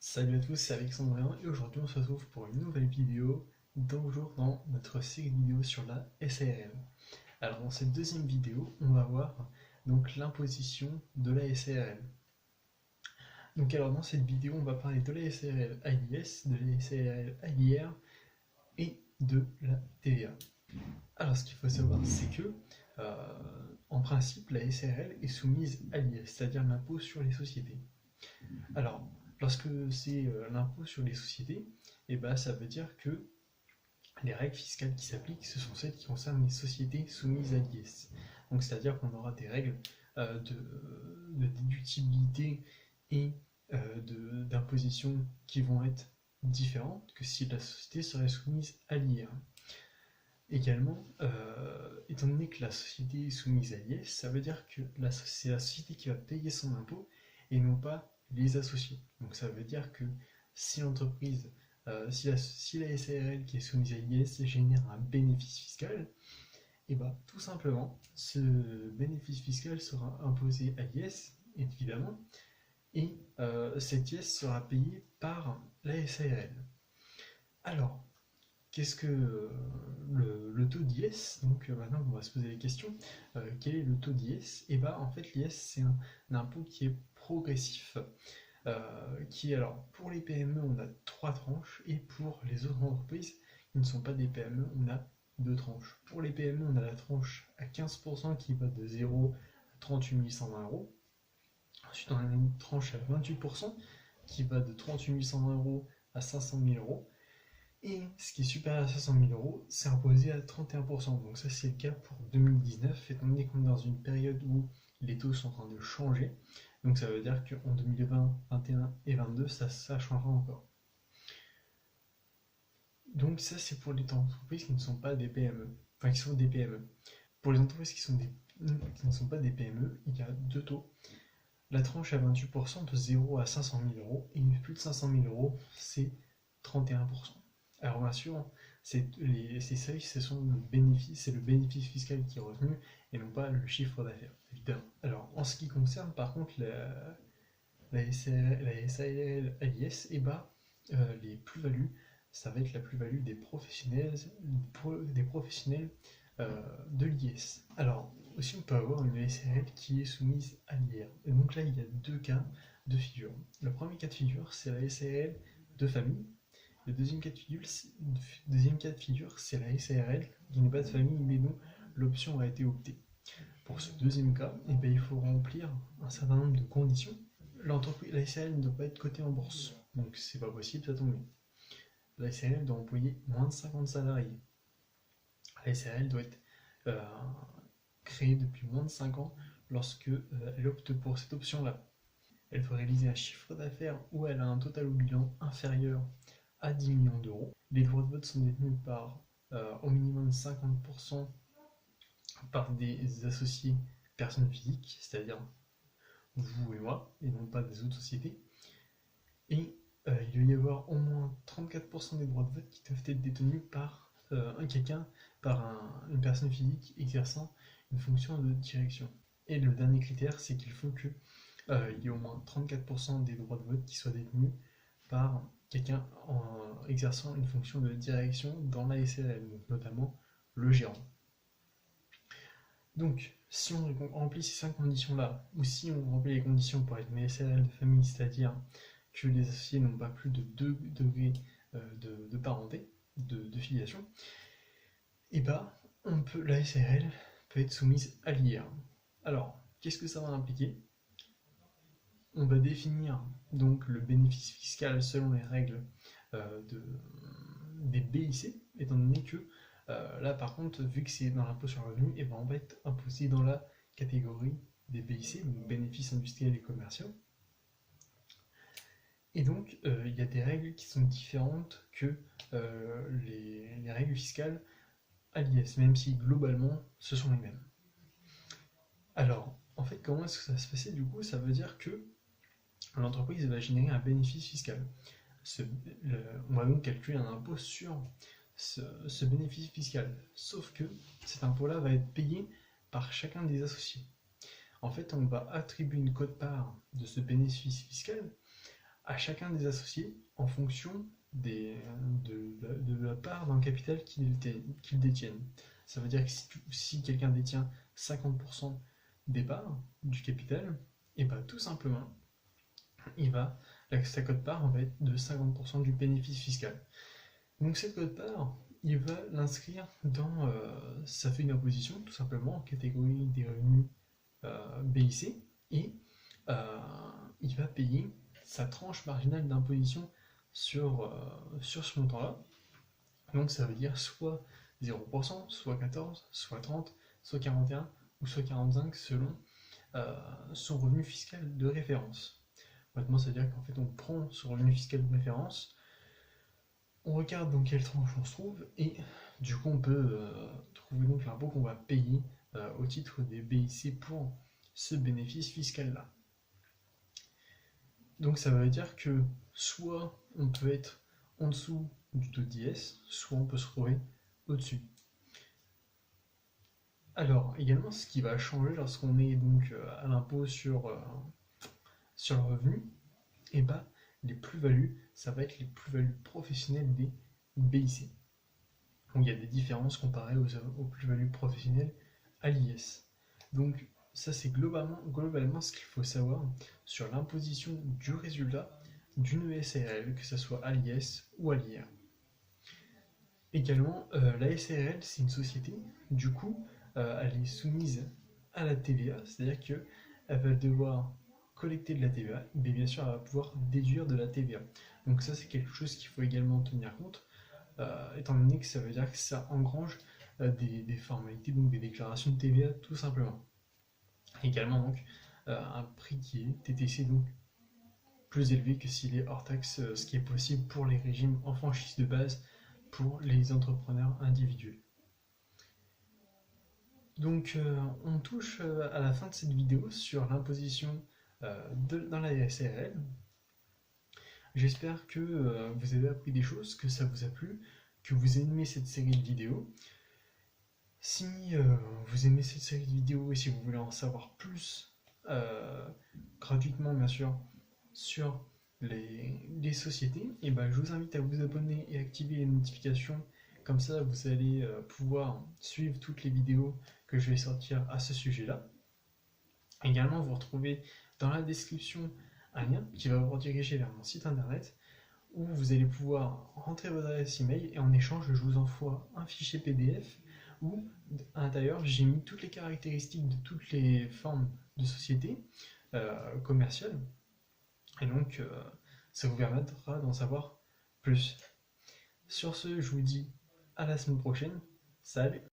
Salut à tous, c'est Alexandrien et aujourd'hui on se retrouve pour une nouvelle vidéo, toujours dans notre série de vidéos sur la SARL. Alors dans cette deuxième vidéo, on va voir donc l'imposition de la SARL. Donc alors dans cette vidéo, on va parler de la SARL AIS, de la SARL AIR et de la TVA. Alors ce qu'il faut savoir, c'est que en principe, la SARL est soumise à l'IS, c'est-à-dire l'impôt sur les sociétés. Alors, lorsque c'est l'impôt sur les sociétés, ça veut dire que les règles fiscales qui s'appliquent, ce sont celles qui concernent les sociétés soumises à l'IS. Donc, c'est-à-dire qu'on aura des règles de déductibilité et d'imposition qui vont être différentes que si la société serait soumise à l'IR. Également, étant donné que la société est soumise à l'IS, ça veut dire que c'est la société qui va payer son impôt et non pas les associés. Donc ça veut dire que si l'entreprise, si la SARL qui est soumise à l'IS génère un bénéfice fiscal, et tout simplement, ce bénéfice fiscal sera imposé à l'IS, évidemment, et cet IS sera payé par la SARL. Alors, qu'est-ce que le taux d'IS? Donc maintenant on va se poser la question, quel est le taux d'IS? Et en fait l'IS c'est un impôt qui est progressif, alors pour les PME on a 3 tranches et pour les autres entreprises qui ne sont pas des PME on a 2 tranches. Pour les PME on a la tranche à 15% qui va de 0 à 38 120 euros. Ensuite on a une tranche à 28% qui va de 38 120 euros à 500 000 euros. Et ce qui est supérieur à 500 000 euros, c'est imposé à 31%. Donc ça c'est le cas pour 2019, étant donné qu'on est dans une période où les taux sont en train de changer. Donc ça veut dire qu'en 2020, 2021 et 2022, ça changera encore. Donc ça c'est pour les entreprises qui ne sont pas des PME, enfin qui sont des PME. Pour les entreprises qui ne sont pas des PME, il y a deux taux. La tranche à 28% de 0 à 500 000 euros et plus de 500 000 euros, c'est 31%. Alors bien sûr, ces seuils, c'est le bénéfice fiscal qui est retenu et non pas le chiffre d'affaires, évidemment. Alors en ce qui concerne par contre la SARL AIS, les plus-values, ça va être la plus-value des professionnels de l'IS. Alors aussi on peut avoir une SARL qui est soumise à l'IR. Et donc là il y a deux cas de figure. Le premier cas de figure c'est la SARL de famille. Le deuxième cas de figure, c'est la SARL qui n'est pas de famille mais dont l'option a été optée. Pour ce deuxième cas, il faut remplir un certain nombre de conditions. La SARL ne doit pas être cotée en bourse, donc c'est pas possible, ça tombe. La SARL doit employer moins de 50 salariés. La SARL doit être créée depuis moins de 5 ans lorsque elle opte pour cette option-là. Elle doit réaliser un chiffre d'affaires où elle a un total au bilan inférieur à 10 millions d'euros. Les droits de vote sont détenus par au minimum 50% par des associés personnes physiques, c'est-à-dire vous et moi, et non pas des autres sociétés. Et il doit y avoir au moins 34% des droits de vote qui doivent être détenus par une personne physique exerçant une fonction de direction. Et le dernier critère, c'est qu'il faut qu'il y ait au moins 34% des droits de vote qui soient détenus par quelqu'un exerçant une fonction de direction dans la SARL, donc notamment le gérant. Donc, si on remplit ces 5 conditions-là, ou si on remplit les conditions pour être une SARL de famille, c'est-à-dire que les associés n'ont pas plus de 2 degrés de parenté, de filiation, la SARL peut être soumise à l'IR. Alors, qu'est-ce que ça va impliquer? On va définir donc le bénéfice fiscal selon les règles des BIC, étant donné que là par contre, vu que c'est dans l'impôt sur le revenu, on va être imposé dans la catégorie des BIC, donc bénéfices industriels et commerciaux. Et donc il y a des règles qui sont différentes que les règles fiscales à l'IS, même si globalement ce sont les mêmes. Alors, en fait, comment est-ce que ça se passait du coup? Ça veut dire que l'entreprise va générer un bénéfice fiscal. On va donc calculer un impôt sur ce bénéfice fiscal. Sauf que cet impôt-là va être payé par chacun des associés. En fait, on va attribuer une quote-part de ce bénéfice fiscal à chacun des associés en fonction de la part dans le capital qu'ils détiennent. Ça veut dire que si quelqu'un détient 50% des parts du capital, et bah tout simplement, sa quote-part va être de 50% du bénéfice fiscal. Donc cette quote-part, il va l'inscrire dans sa feuille d'imposition, tout simplement, en catégorie des revenus BIC, et il va payer sa tranche marginale d'imposition sur ce montant-là. Donc ça veut dire soit 0%, soit 14, soit 30, soit 41 ou soit 45 selon son revenu fiscal de référence. Maintenant, ça veut dire qu'en fait, on prend son revenu fiscal de référence, on regarde dans quelle tranche on se trouve, et du coup, on peut trouver donc l'impôt qu'on va payer au titre des BIC pour ce bénéfice fiscal-là. Donc ça veut dire que soit on peut être en dessous du taux d'IS, soit on peut se trouver au-dessus. Alors, également, ce qui va changer lorsqu'on est donc à l'impôt sur le revenu, et bah, les plus-values, ça va être les plus-values professionnelles des BIC. Donc il y a des différences comparées aux plus-values professionnelles à l'IS. Donc ça c'est globalement ce qu'il faut savoir sur l'imposition du résultat d'une SARL, que ce soit à l'IS ou à l'IR. Également, la SARL c'est une société, du coup elle est soumise à la TVA, c'est-à-dire qu'elle va devoir collecter de la TVA, mais bien sûr elle va pouvoir déduire de la TVA. Donc ça c'est quelque chose qu'il faut également tenir compte, étant donné que ça veut dire que ça engrange des formalités, donc des déclarations de TVA tout simplement. Également donc un prix qui est TTC, donc plus élevé que s'il est hors taxe, ce qui est possible pour les régimes en franchise de base pour les entrepreneurs individuels. Donc on touche à la fin de cette vidéo sur l'imposition dans la SARL. J'espère que vous avez appris des choses, que ça vous a plu, que vous aimez cette série de vidéos. Si vous aimez cette série de vidéos et si vous voulez en savoir plus, gratuitement bien sûr, sur les sociétés, et ben, je vous invite à vous abonner et activer les notifications. Comme ça, vous allez pouvoir suivre toutes les vidéos que je vais sortir à ce sujet-là. Également, vous retrouvez dans la description un lien qui va vous rediriger vers mon site internet où vous allez pouvoir rentrer votre adresse email et en échange, je vous envoie un fichier PDF où à l'intérieur, j'ai mis toutes les caractéristiques de toutes les formes de sociétés commerciales. Et donc, ça vous permettra d'en savoir plus. Sur ce, je vous dis à la semaine prochaine. Salut!